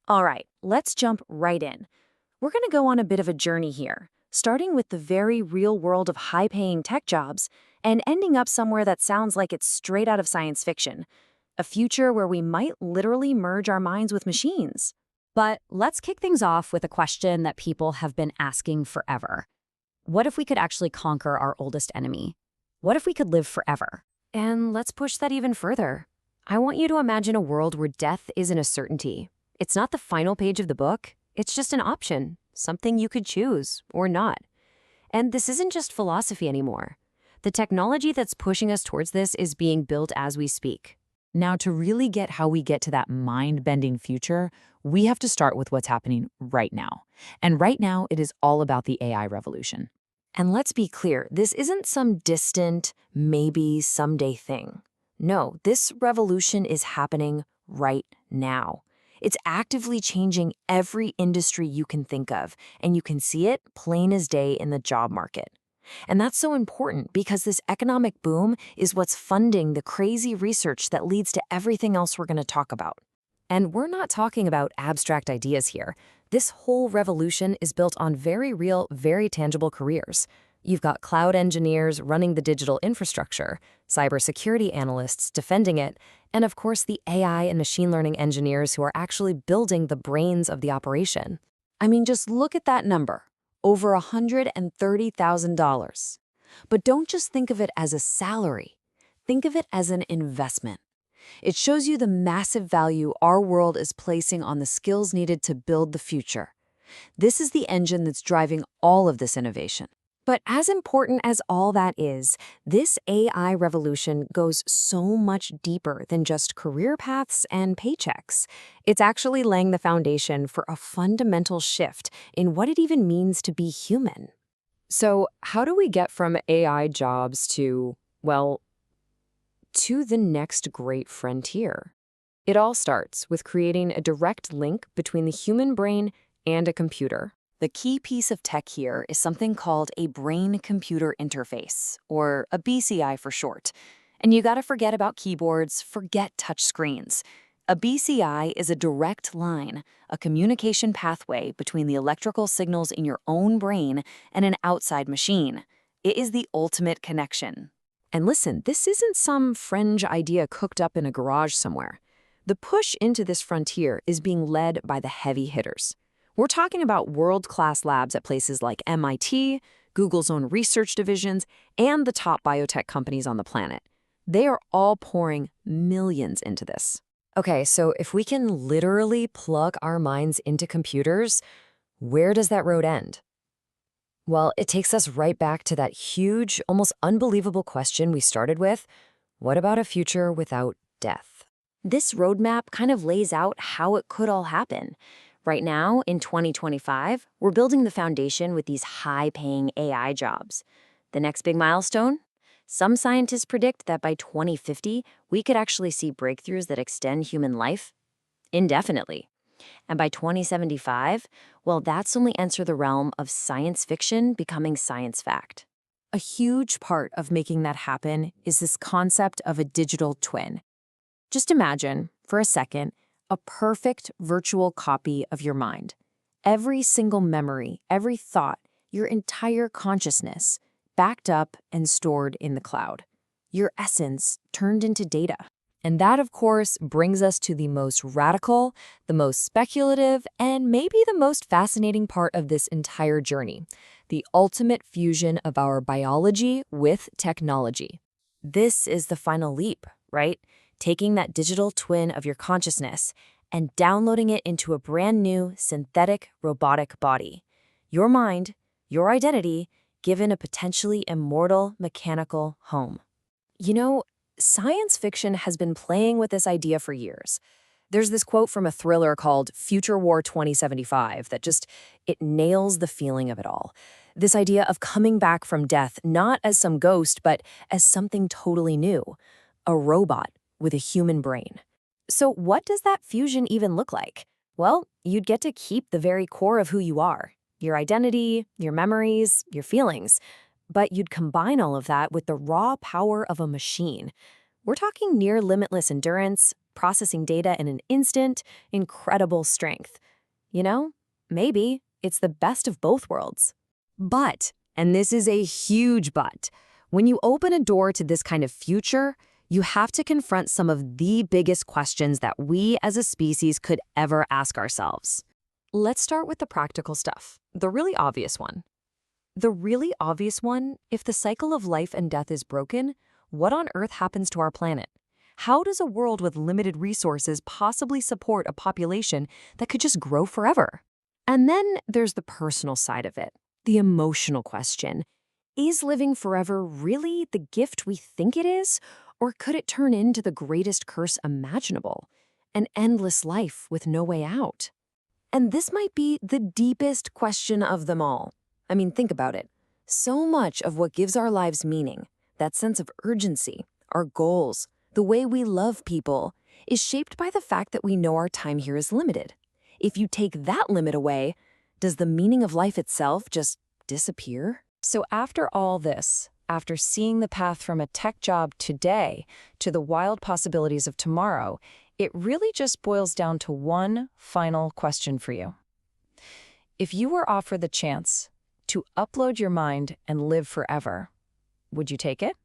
All right, let's jump right in. We're going to go on a bit of a journey here, starting with the very real world of high-paying tech jobs and ending up somewhere that sounds like it's straight out of science fiction, a future where we might literally merge our minds with machines. But let's kick things off with a question that people have been asking forever. What if we could actually conquer our oldest enemy? What if we could live forever? And let's push that even further. I want you to imagine a world where death isn't a certainty. It's not the final page of the book. It's just an option, something you could choose or not. And this isn't just philosophy anymore. The technology that's pushing us towards this is being built as we speak. Now, to really get how we get to that mind-bending future, we have to start with what's happening right now. And right now, it is all about the AI revolution. And let's be clear, this isn't some distant, maybe someday thing. No, this revolution is happening right now. It's actively changing every industry you can think of, and you can see it plain as day in the job market. And that's so important because this economic boom is what's funding the crazy research that leads to everything else we're going to talk about. And we're not talking about abstract ideas here. This whole revolution is built on very real, very tangible careers. You've got cloud engineers running the digital infrastructure, cybersecurity analysts defending it, and of course the AI and machine learning engineers who are actually building the brains of the operation. I mean, just look at that number, over $130,000. But don't just think of it as a salary. Think of it as an investment. It shows you the massive value our world is placing on the skills needed to build the future. This is the engine that's driving all of this innovation. But as important as all that is, this AI revolution goes so much deeper than just career paths and paychecks. It's actually laying the foundation for a fundamental shift in what it even means to be human. So how do we get from AI jobs to, well, to the next great frontier? It all starts with creating a direct link between the human brain and a computer. The key piece of tech here is something called a brain-computer interface, or a BCI for short. And you gotta forget about keyboards, forget touch screens. A BCI is a direct line, a communication pathway between the electrical signals in your own brain and an outside machine. It is the ultimate connection. And listen, this isn't some fringe idea cooked up in a garage somewhere. The push into this frontier is being led by the heavy hitters. We're talking about world-class labs at places like MIT, Google's own research divisions, and the top biotech companies on the planet. They are all pouring millions into this. Okay, so if we can literally plug our minds into computers, where does that road end? Well, it takes us right back to that huge, almost unbelievable question we started with. What about a future without death? This roadmap kind of lays out how it could all happen. Right now, in 2025, we're building the foundation with these high-paying AI jobs. The next big milestone? Some scientists predict that by 2050, we could actually see breakthroughs that extend human life indefinitely. And by 2075, well, that's when we enter the realm of science fiction becoming science fact. A huge part of making that happen is this concept of a digital twin. Just imagine, for a second, a perfect virtual copy of your mind. Every single memory, every thought, your entire consciousness, backed up and stored in the cloud. Your essence turned into data. And that, of course, brings us to the most radical, the most speculative, and maybe the most fascinating part of this entire journey, the ultimate fusion of our biology with technology. This is the final leap, right? Taking that digital twin of your consciousness and downloading it into a brand new synthetic robotic body. Your mind, your identity, given a potentially immortal mechanical home. You know, science fiction has been playing with this idea for years. There's this quote from a thriller called Future War 2075 that it nails the feeling of it all. This idea of coming back from death not as some ghost, but as something totally new. A robot with a human brain. So what does that fusion even look like? Well, you'd get to keep the very core of who you are, your identity, your memories, your feelings, but you'd combine all of that with the raw power of a machine. We're talking near limitless endurance, processing data in an instant, incredible strength. You know, maybe it's the best of both worlds. But, and this is a huge but, when you open a door to this kind of future, you have to confront some of the biggest questions that we as a species could ever ask ourselves. Let's start with the practical stuff, the really obvious one. The really obvious one, if the cycle of life and death is broken, what on earth happens to our planet? How does a world with limited resources possibly support a population that could just grow forever? And then there's the personal side of it, the emotional question. Is living forever really the gift we think it is? Or could it turn into the greatest curse imaginable? An endless life with no way out? And this might be the deepest question of them all. I mean, think about it. So much of what gives our lives meaning, that sense of urgency, our goals, the way we love people, is shaped by the fact that we know our time here is limited. If you take that limit away, does the meaning of life itself just disappear? So after all this, after seeing the path from a tech job today to the wild possibilities of tomorrow, it really just boils down to one final question for you. If you were offered the chance to upload your mind and live forever, would you take it?